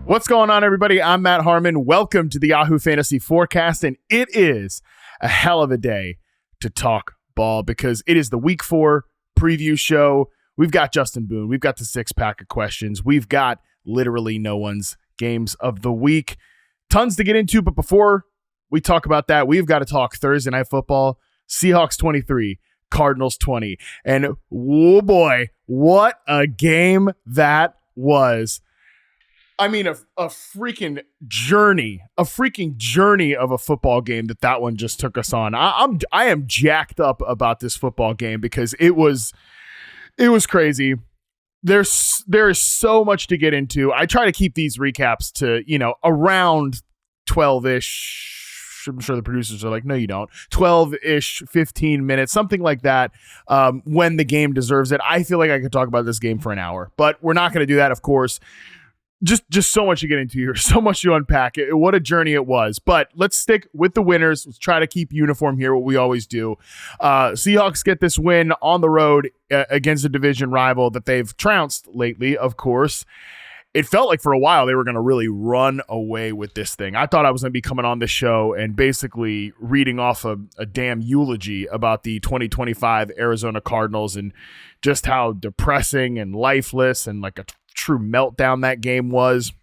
What's going on, everybody? I'm Matt Harmon. Welcome to the Yahoo Fantasy Forecast, and it is a hell of a day to talk ball because it is the Week 4 preview show. We've got Justin Boone. We've got the six-pack of questions. We've got literally no one's games of the week. Tons to get into, but before we talk about that, we've got to talk Thursday Night Football. Seahawks 23, Cardinals 20. And oh boy, what a game that was. I mean, a freaking journey of a football game that one just took us on. I am jacked up about this football game because it was crazy. There is so much to get into. I try to keep these recaps to, around 12-ish. I'm sure the producers are like, no, you don't. 12-ish, 15 minutes, something like that, when the game deserves it. I feel like I could talk about this game for an hour, but we're not going to do that, of course. Just so much to get into here, so much to unpack. What a journey it was. But let's stick with the winners. Let's try to keep uniform here, what we always do. Seahawks get this win on the road against a division rival that they've trounced lately, of course. It felt like for a while they were going to really run away with this thing. I thought I was going to be coming on this show and basically reading off a damn eulogy about the 2025 Arizona Cardinals and just how depressing and lifeless and like a true meltdown that game was.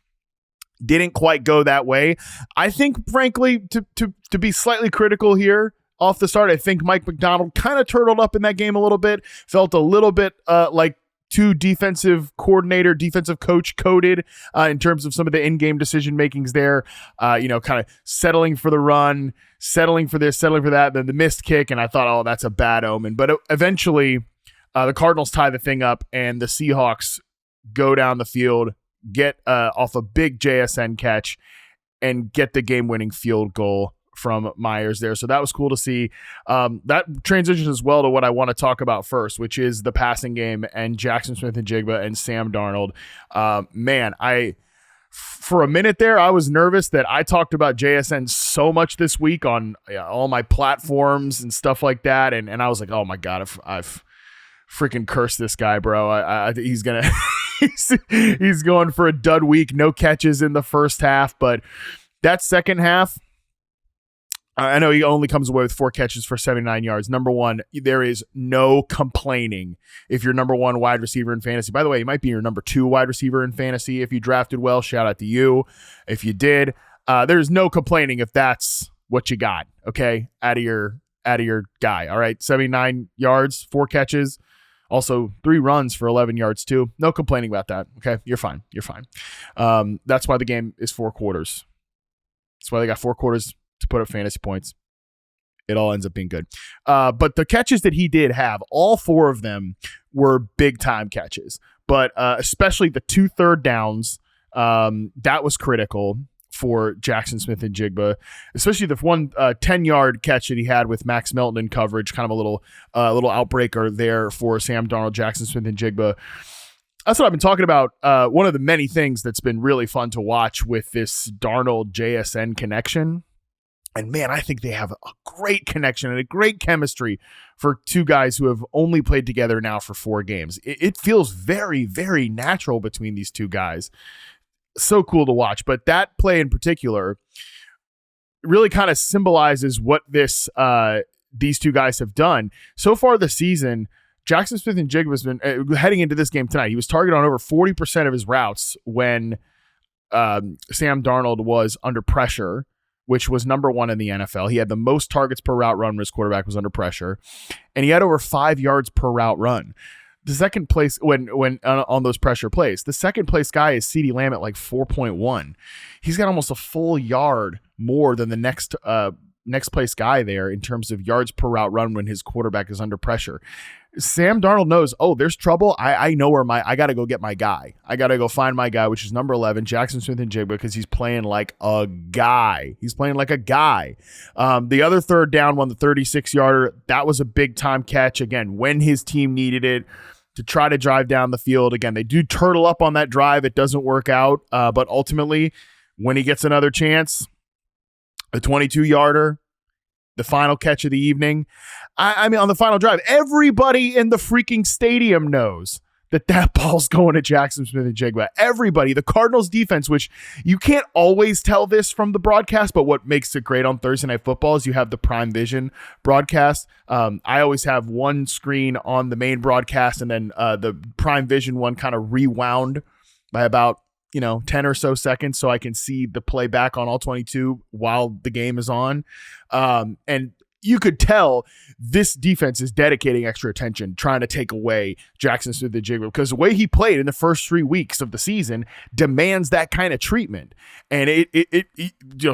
Didn't quite go that way. I think, frankly, to be slightly critical here off the start, I think Mike Macdonald kind of turtled up in that game a little bit. Felt a little bit like too defensive coach coded in terms of some of the in-game decision makings there. Kind of settling for the run, settling for this, settling for that, then the missed kick, and I thought, oh, that's a bad omen. But eventually, the Cardinals tie the thing up, and the Seahawks go down the field, get off a big JSN catch, and get the game-winning field goal from Myers there. So that was cool to see. That transitions as well to what I want to talk about first, which is the passing game and Jaxon Smith-Njigba and Sam Darnold. For a minute there, I was nervous that I talked about JSN so much this week on all my platforms and stuff like that, and I was like, oh my God, I've freaking cursed this guy, bro. He's gonna he's going for a dud week. No catches in the first half, but that second half, I know he only comes away with 4 catches for 79 yards. Number one, there is no complaining if you're number 1 wide receiver in fantasy. By the way, he might be your number 2 wide receiver in fantasy. If you drafted well, shout out to you. If you did, there's no complaining if that's what you got. Okay, out of your guy. All right, 79 yards, 4 catches. Also, 3 runs for 11 yards, too. No complaining about that. Okay, you're fine. That's why the game is 4 quarters. That's why they got 4 quarters to put up fantasy points. It all ends up being good. But the catches that he did have, all 4 of them were big-time catches. But especially the 2 third downs, that was critical for Jaxon Smith-Njigba, especially the one 10-yard catch that he had with Max Melton in coverage, kind of a little outbreaker there for Sam Darnold, Jaxon Smith-Njigba. That's what I've been talking about. One of the many things that's been really fun to watch with this Darnold JSN connection. And man, I think they have a great connection and a great chemistry for 2 guys who have only played together now for 4 games. It feels very, very natural between these 2 guys. So cool to watch. But that play in particular really kind of symbolizes what these 2 guys have done. So far this season, Jaxon Smith-Njigba has been heading into this game tonight. He was targeted on over 40% of his routes when Sam Darnold was under pressure, which was number 1 in the NFL. He had the most targets per route run when his quarterback was under pressure, and he had over 5 yards per route run. The second place when on those pressure plays, the second place guy is CeeDee Lamb at like 4.1. He's got almost a full yard more than the next place guy there in terms of yards per route run when his quarterback is under pressure. Sam Darnold knows, oh, there's trouble. I know where I got to go get my guy. I got to go find my guy, which is number 11, Jaxon Smith-Njigba, because he's playing like a guy. He's playing like a guy. The other third down one, the 36-yarder, that was a big-time catch, again, when his team needed it to try to drive down the field. Again, they do turtle up on that drive. It doesn't work out, but ultimately, when he gets another chance, a 22-yarder, the final catch of the evening. I mean, on the final drive, everybody in the freaking stadium knows that ball's going to Jaxon Smith-Njigba. Everybody, the Cardinals defense, which you can't always tell this from the broadcast, but what makes it great on Thursday Night Football is you have the Prime Vision broadcast. I always have one screen on the main broadcast and then the Prime Vision one kind of rewound by about 10 or so seconds so I can see the play back on all 22 while the game is on. And you could tell this defense is dedicating extra attention, trying to take away Jaxon Smith-Njigba, because the way he played in the first 3 weeks of the season demands that kind of treatment. And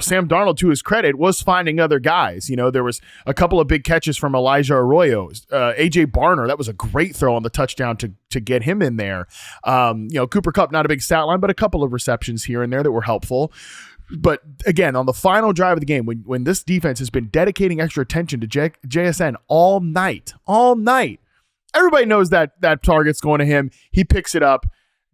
Sam Darnold, to his credit, was finding other guys. There was a couple of big catches from Elijah Arroyo, AJ Barner. That was a great throw on the touchdown to get him in there. Cooper Kupp, not a big stat line, but a couple of receptions here and there that were helpful. But again, on the final drive of the game, when this defense has been dedicating extra attention to JSN all night, everybody knows that target's going to him. He picks it up,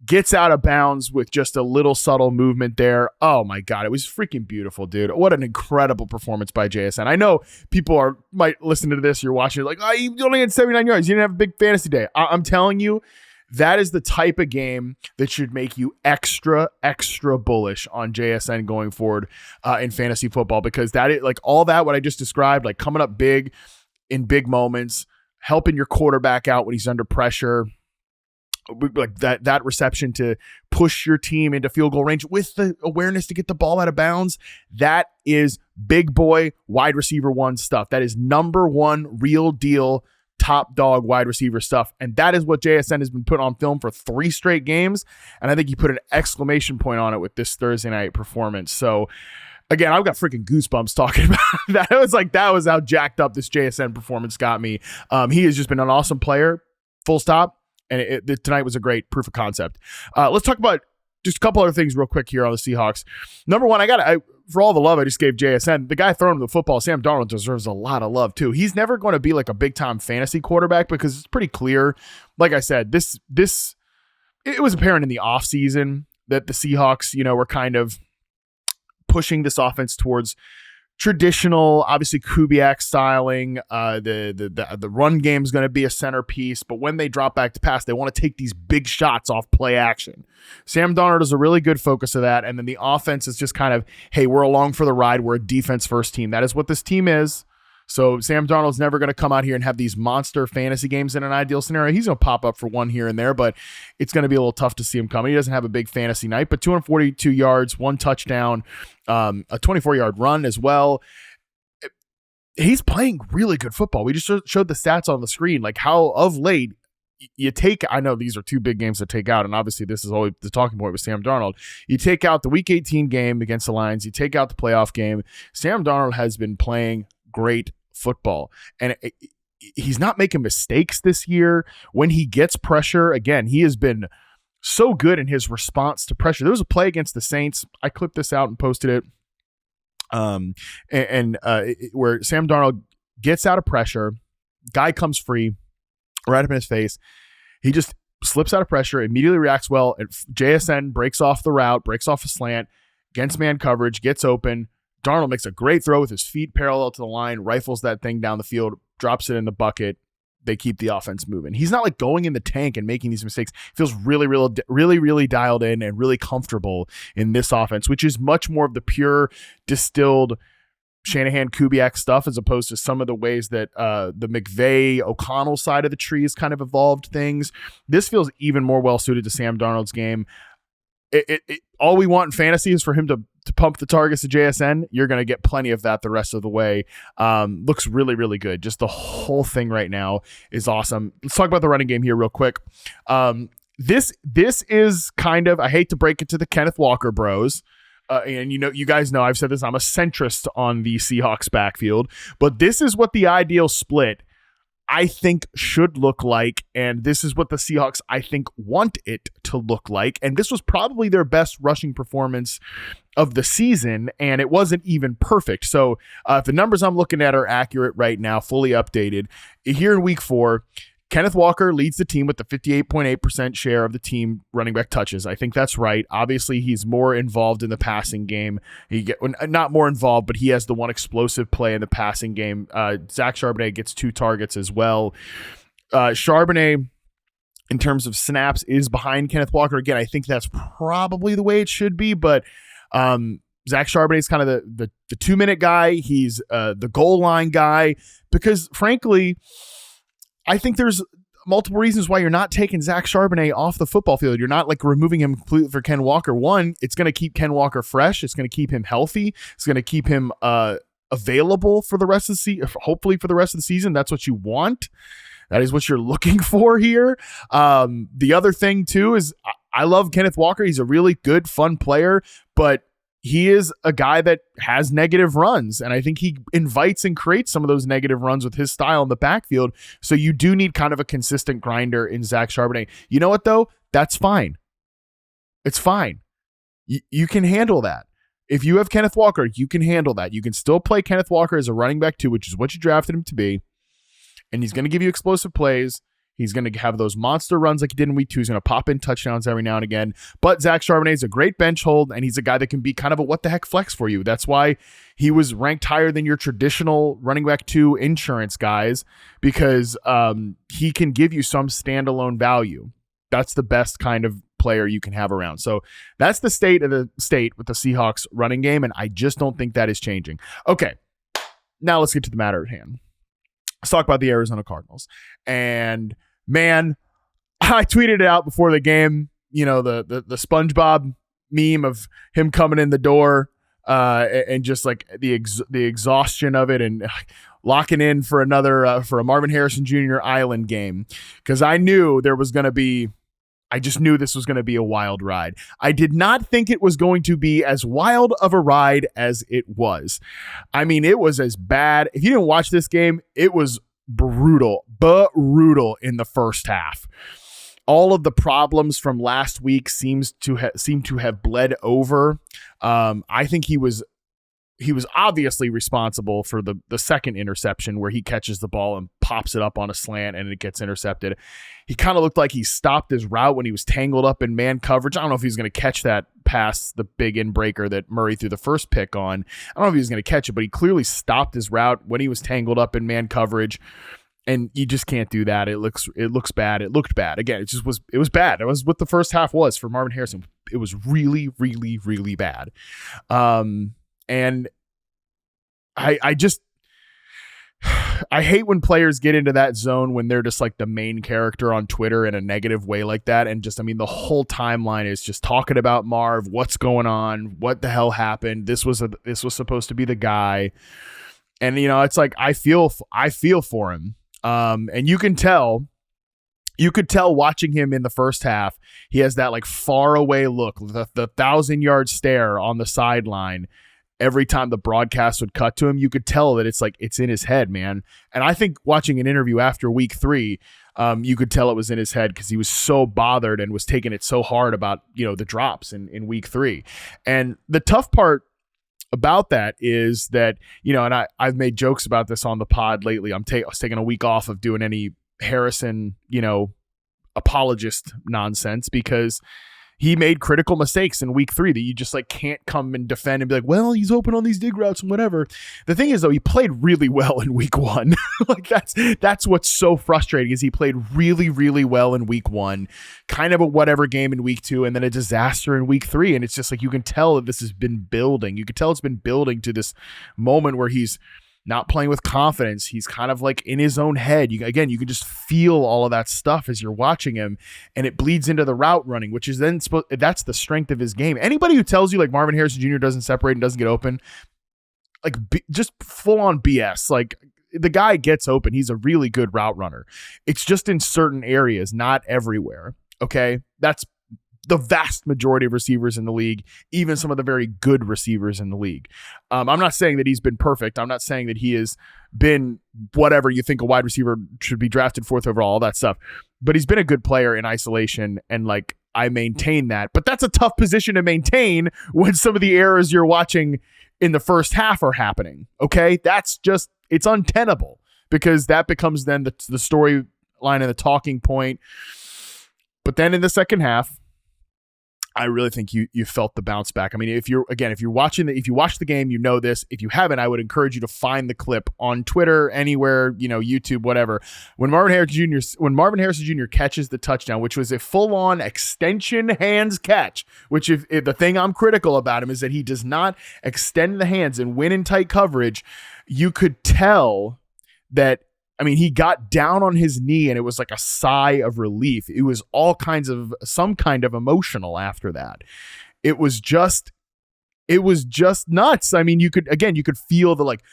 gets out of bounds with just a little subtle movement there. Oh my God, it was freaking beautiful, dude. What an incredible performance by JSN. I know people might listen to this, you're watching it like, oh, you only had 79 yards. You didn't have a big fantasy day. I'm telling you, that is the type of game that should make you extra, extra bullish on JSN going forward in fantasy football, because that is like all that, what I just described, like coming up big in big moments, helping your quarterback out when he's under pressure, like that reception to push your team into field goal range with the awareness to get the ball out of bounds. That is big boy wide receiver one stuff. That is number one real deal top dog wide receiver stuff. And that is what JSN has been put on film for 3 straight games. And I think he put an exclamation point on it with this Thursday night performance. So again, I've got freaking goosebumps talking about that. That was how jacked up this JSN performance got me. He has just been an awesome player, full stop. And tonight was a great proof of concept. Let's talk about just a couple other things real quick here on the Seahawks. Number one, for all the love I just gave JSN, the guy throwing the football, Sam Darnold, deserves a lot of love too. He's never going to be like a big time fantasy quarterback because it's pretty clear. Like I said, it was apparent in the offseason that the Seahawks, were kind of pushing this offense towards traditional, obviously Kubiak styling. The run game is going to be a centerpiece, but when they drop back to pass, they want to take these big shots off play action. Sam Darnold is a really good focus of that, and then the offense is just kind of, hey, we're along for the ride. We're a defense first team. That is what this team is. So Sam Darnold's never going to come out here and have these monster fantasy games in an ideal scenario. He's going to pop up for one here and there, but it's going to be a little tough to see him coming. He doesn't have a big fantasy night, but 242 yards, 1 touchdown, a 24-yard run as well. He's playing really good football. We just showed the stats on the screen, like how of late you take, I know these are 2 big games to take out, and obviously this is always the talking point with Sam Darnold. You take out the Week 18 game against the Lions, you take out the playoff game. Sam Darnold has been playing great football, and he's not making mistakes this year. When he gets pressure, again, he has been so good in his response to pressure. There was a play against the Saints. I clipped this out and posted it. Where Sam Darnold gets out of pressure, guy comes free right up in his face. He just slips out of pressure, immediately reacts well, and JSN breaks off the route, breaks off a slant, against man coverage, gets open. Darnold makes a great throw with his feet parallel to the line, rifles that thing down the field, drops it in the bucket. They keep the offense moving. He's not like going in the tank and making these mistakes. He feels really dialed in and really comfortable in this offense, which is much more of the pure distilled Shanahan Kubiak stuff, as opposed to some of the ways that the McVay O'Connell side of the tree has kind of evolved things. This feels even more well suited to Sam Darnold's game. All we want in fantasy is for him to pump the targets to JSN. You're going to get plenty of that the rest of the way. Looks really, really good. Just the whole thing right now is awesome. Let's talk about the running game here real quick. This is kind of, I hate to break it to the Kenneth Walker bros. And you guys know, I've said this, I'm a centrist on the Seahawks backfield, but this is what the ideal split I think should look like, and this is what the Seahawks, I think, want it to look like. And this was probably their best rushing performance of the season, and it wasn't even perfect. So if the numbers I'm looking at are accurate right now, fully updated, here in week 4, Kenneth Walker leads the team with the 58.8% share of the team running back touches. I think that's right. Obviously, he's more involved in the passing game. Not more involved, but he has the one explosive play in the passing game. Zach Charbonnet gets 2 targets as well. Charbonnet in terms of snaps is behind Kenneth Walker. Again, I think that's probably the way it should be, but Zach Charbonnet is kind of the 2-minute guy. He's the goal line guy, because frankly, I think there's multiple reasons why you're not taking Zach Charbonnet off the football field. You're not like removing him completely for Ken Walker. One, it's going to keep Ken Walker fresh. It's going to keep him healthy. It's going to keep him available for the rest of the season, hopefully for the rest of the season. That's what you want. That is what you're looking for here. The other thing too is I love Kenneth Walker. He's a really good, fun player, but he is a guy that has negative runs, and I think he invites and creates some of those negative runs with his style in the backfield. So you do need kind of a consistent grinder in Zach Charbonnet. You know what, though? That's fine. It's fine. You can handle that. If you have Kenneth Walker, you can handle that. You can still play Kenneth Walker as a running back too, which is what you drafted him to be, and he's going to give you explosive plays. He's going to have those monster runs like he did in week 2. He's going to pop in touchdowns every now and again. But Zach Charbonnet is a great bench hold, and he's a guy that can be kind of a what-the-heck flex for you. That's why he was ranked higher than your traditional running back 2 insurance guys, because he can give you some standalone value. That's the best kind of player you can have around. So that's the state with the Seahawks running game, and I just don't think that is changing. Okay, now let's get to the matter at hand. Let's talk about the Arizona Cardinals. And man, I tweeted it out before the game, you know, the SpongeBob meme of him coming in the door and just like the exhaustion of it, and locking in for another for a Marvin Harrison Jr. Island game, because I knew there was going to be I just knew this was going to be a wild ride. I did not think it was going to be as wild of a ride as it was. I mean, it was as bad. If you didn't watch this game, it was brutal in the first half. All of the problems from last week seem to have bled over. I think he was obviously responsible for the second interception, where he catches the ball and pops it up on a slant and it gets intercepted. He kind of looked like he stopped his route when he was tangled up in man coverage. I don't know if he was going to catch that pass, the big inbreaker that Murray threw the first pick on. I don't know if he was going to catch it, but he clearly stopped his route when he was tangled up in man coverage. And you just can't do that. It looks bad. It looked bad. Again, it was bad. It was what the first half was for Marvin Harrison. It was really, really, really bad. And I hate when players get into that zone when they're just like the main character on Twitter in a negative way like that. And just, I mean, the whole timeline is just talking about Marv, what's going on, what the hell happened. This was supposed to be the guy. And, you know, it's like, I feel for him. And you could tell watching him in the first half, he has that like far away look, the 1,000-yard stare on the sideline. Every time the broadcast would cut to him, you could tell that it's like, it's in his head, man. And I think watching an interview after week 3, you could tell it was in his head, because he was so bothered and was taking it so hard about, you know, the drops in week 3. And the tough part about that is that, you know, and I've made jokes about this on the pod lately. I was taking a week off of doing any Harrison, you know, apologist nonsense, because he made critical mistakes in week 3 that you just like can't come and defend and be like, well, he's open on these dig routes and whatever. The thing is, though, he played really well in week 1. Like that's what's so frustrating, is he played really, really well in week 1, kind of a whatever game in week 2, and then a disaster in week 3. And it's just like, you can tell that this has been building. You can tell it's been building to this moment where he's not playing with confidence. He's kind of like in his own head. You can just feel all of that stuff as you're watching him, and it bleeds into the route running, which is then that's the strength of his game. Anybody who tells you like Marvin Harrison Jr. doesn't separate and doesn't get open, like just full on BS. Like, the guy gets open. He's a really good route runner. It's just in certain areas, not everywhere. Okay. That's the vast majority of receivers in the league, even some of the very good receivers in the league. I'm not saying that he's been perfect. I'm not saying that he has been whatever you think a wide receiver should be drafted 4th overall, all that stuff. But he's been a good player in isolation, and like, I maintain that. But that's a tough position to maintain when some of the errors you're watching in the first half are happening. Okay? It's untenable, because that becomes then the storyline and the talking point. But then in the second half, I really think you felt the bounce back. I mean, if you watch the game, you know this. If you haven't, I would encourage you to find the clip on Twitter, anywhere, YouTube, whatever. When Marvin Harrison Jr. catches the touchdown, which was a full-on extension hands catch, which if the thing I'm critical about him is that he does not extend the hands and win in tight coverage, you could tell that. I mean, he got down on his knee and it was like a sigh of relief. It was some kind of emotional after that. It was just nuts. I mean, you could feel the like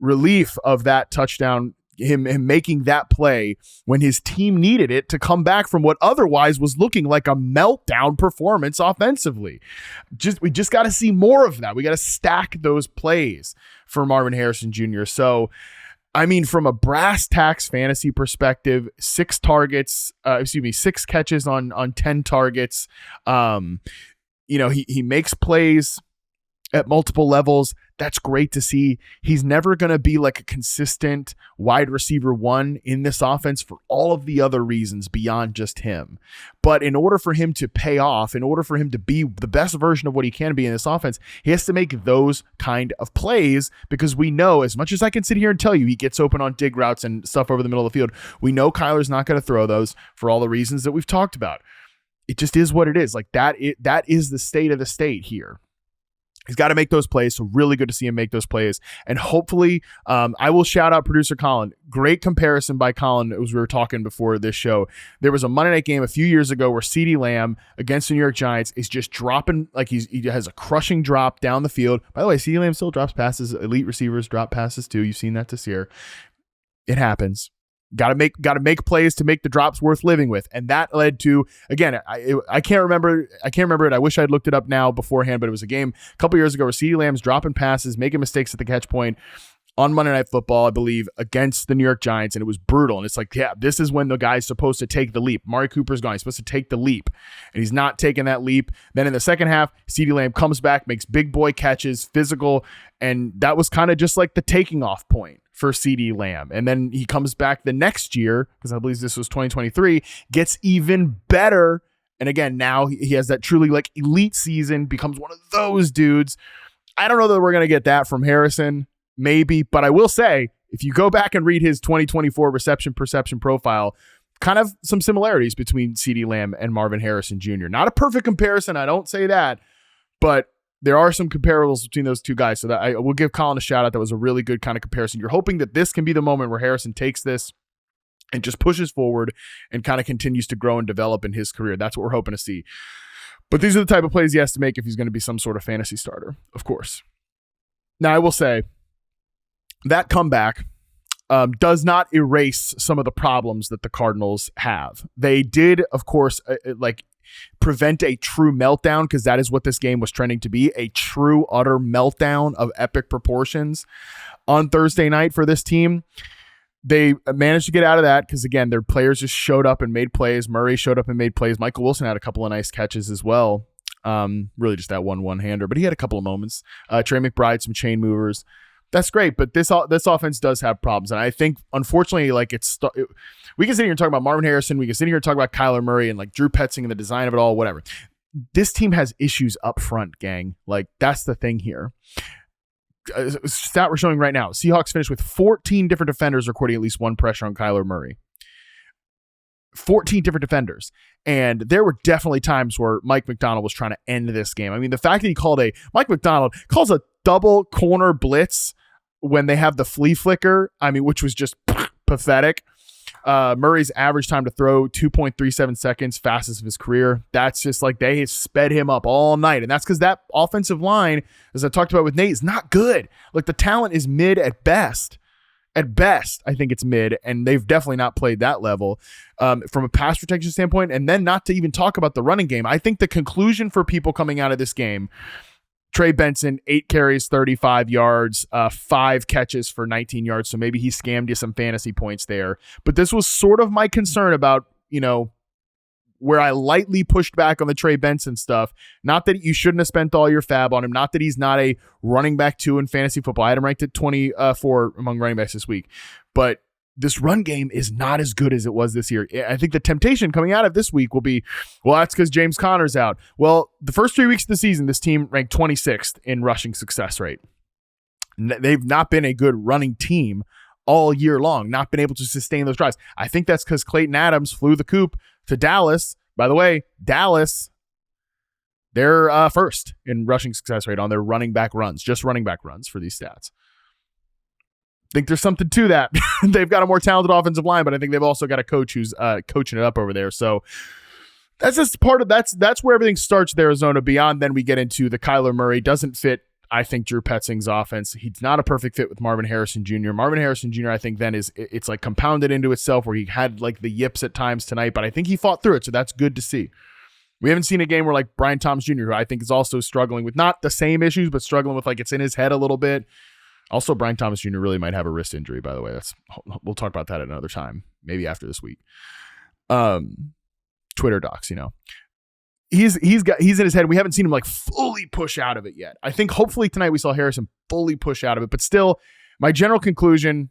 relief of that touchdown, him making that play when his team needed it to come back from what otherwise was looking like a meltdown performance offensively. We just got to see more of that. We got to stack those plays for Marvin Harrison Jr. So, I mean, from a brass tacks fantasy perspective, 6 catches on 10 targets. He makes plays at multiple levels. That's great to see. He's never going to be like a consistent wide receiver 1 in this offense for all of the other reasons beyond just him. But in order for him to pay off, in order for him to be the best version of what he can be in this offense, he has to make those kind of plays, because we know, as much as I can sit here and tell you he gets open on dig routes and stuff over the middle of the field, we know Kyler's not going to throw those for all the reasons that we've talked about. It just is what it is. Like that is the state of the state here. He's got to make those plays, so really good to see him make those plays. And hopefully, I will shout out producer Colin. Great comparison by Colin as we were talking before this show. There was a Monday night game a few years ago where CeeDee Lamb against the New York Giants is just dropping, like he has a crushing drop down the field. By the way, CeeDee Lamb still drops passes. Elite receivers drop passes too. You've seen that this year. It happens. Got to make plays to make the drops worth living with, and that led to, again, I can't remember it. I wish I'd looked it up now beforehand, but it was a game a couple years ago where CeeDee Lamb's dropping passes, making mistakes at the catch point on Monday Night Football, I believe, against the New York Giants, and it was brutal. And it's like, yeah, this is when the guy's supposed to take the leap. Amari Cooper's gone. He's supposed to take the leap, and he's not taking that leap. Then in the second half, CeeDee Lamb comes back, makes big boy catches, physical, and that was kind of just like the taking off point for CeeDee Lamb. And then he comes back the next year, because I believe this was 2023, gets even better. And again, now he has that truly like elite season, becomes one of those dudes. I don't know that we're going to get that from Harrison, maybe, but I will say, if you go back and read his 2024 reception perception profile, kind of some similarities between CeeDee Lamb and Marvin Harrison Jr. Not a perfect comparison, I don't say that, but there are some comparables between those two guys. So that I will give Colin a shout out. That was a really good kind of comparison. You're hoping that this can be the moment where Harrison takes this and just pushes forward and kind of continues to grow and develop in his career. That's what we're hoping to see. But these are the type of plays he has to make if he's going to be some sort of fantasy starter, of course. Now, I will say that comeback does not erase some of the problems that the Cardinals have. They did, of course, prevent a true meltdown, because that is what this game was trending to be, a true utter meltdown of epic proportions on Thursday night for this team. They managed to get out of that because, again, their players just showed up and made plays. Murray showed up and made plays. Michael Wilson had a couple of nice catches as well. Really just that one-hander, but he had a couple of moments. Trey McBride, some chain movers. That's great, but this offense does have problems, and I think, unfortunately, we can sit here and talk about Marvin Harrison, we can sit here and talk about Kyler Murray and like Drew Petzing and the design of it all, whatever. This team has issues up front, gang. Like, that's the thing here. Stat we're showing right now: Seahawks finished with 14 different defenders recording at least one pressure on Kyler Murray. 14 different defenders. And there were definitely times where Mike Macdonald was trying to end this game. I mean, the fact that Mike Macdonald calls a double corner blitz when they have the flea flicker, I mean, which was just pathetic. Murray's average time to throw 2.37 seconds, fastest of his career. That's just like they sped him up all night. And that's because that offensive line, as I talked about with Nate, is not good. Like, the talent is mid at best. At best, I think it's mid, and they've definitely not played that level from a pass protection standpoint. And then not to even talk about the running game. I think the conclusion for people coming out of this game, Trey Benson, 8 carries, 35 yards, 5 catches for 19 yards. So maybe he scammed you some fantasy points there. But this was sort of my concern about, where I lightly pushed back on the Trey Benson stuff. Not that you shouldn't have spent all your fab on him. Not that he's not a running back 2 in fantasy football. I had him ranked at 24 among running backs this week. But this run game is not as good as it was this year. I think the temptation coming out of this week will be, well, that's because James Conner's out. Well, the first 3 weeks of the season, this team ranked 26th in rushing success rate. They've not been a good running team all year long, not been able to sustain those drives. I think that's because Clayton Adams flew the coop to Dallas. By the way, Dallas, they're first in rushing success rate on their running back runs, just running back runs for these stats. Think there's something to that. They've got a more talented offensive line, but I think they've also got a coach who's coaching it up over there. So that's just part of that's where everything starts with Arizona. Beyond then we get into the Kyler Murray doesn't fit, I think, Drew Petzing's offense. He's not a perfect fit with Marvin Harrison Jr. Marvin Harrison Jr., I think then it's like compounded into itself where he had like the yips at times tonight, but I think he fought through it. So that's good to see. We haven't seen a game where like Brian Thomas Jr., who I think is also struggling with not the same issues, but struggling with like it's in his head a little bit. Also, Brian Thomas Jr. really might have a wrist injury, by the way. We'll talk about that at another time, maybe after this week. Twitter docs, he's in his head. We haven't seen him like fully push out of it yet. I think hopefully tonight we saw Harrison fully push out of it, but still, my general conclusion,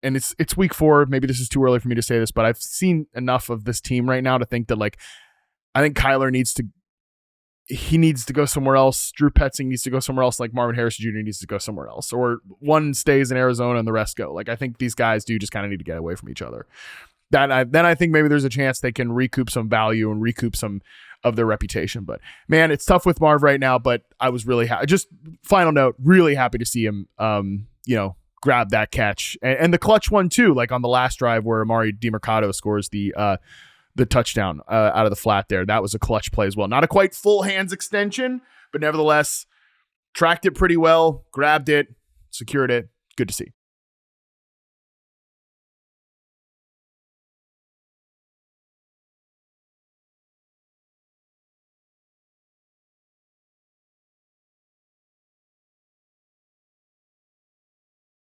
and it's week 4. Maybe this is too early for me to say this, but I've seen enough of this team right now to think that like I think Kyler needs to go somewhere else. Drew Petzing needs to go somewhere else. Like Marvin Harrison Jr. needs to go somewhere else, or one stays in Arizona and the rest go. Like I think these guys do just kind of need to get away from each other. Then I think maybe there's a chance they can recoup some value and recoup some of their reputation. But man, it's tough with Marv right now. But I was really just final note, really happy to see him, grab that catch and the clutch one too. Like on the last drive where Amari DiMercato scores the touchdown out of the flat there. That was a clutch play as well. Not a quite full hands extension, but nevertheless tracked it pretty well, grabbed it, secured it. Good to see.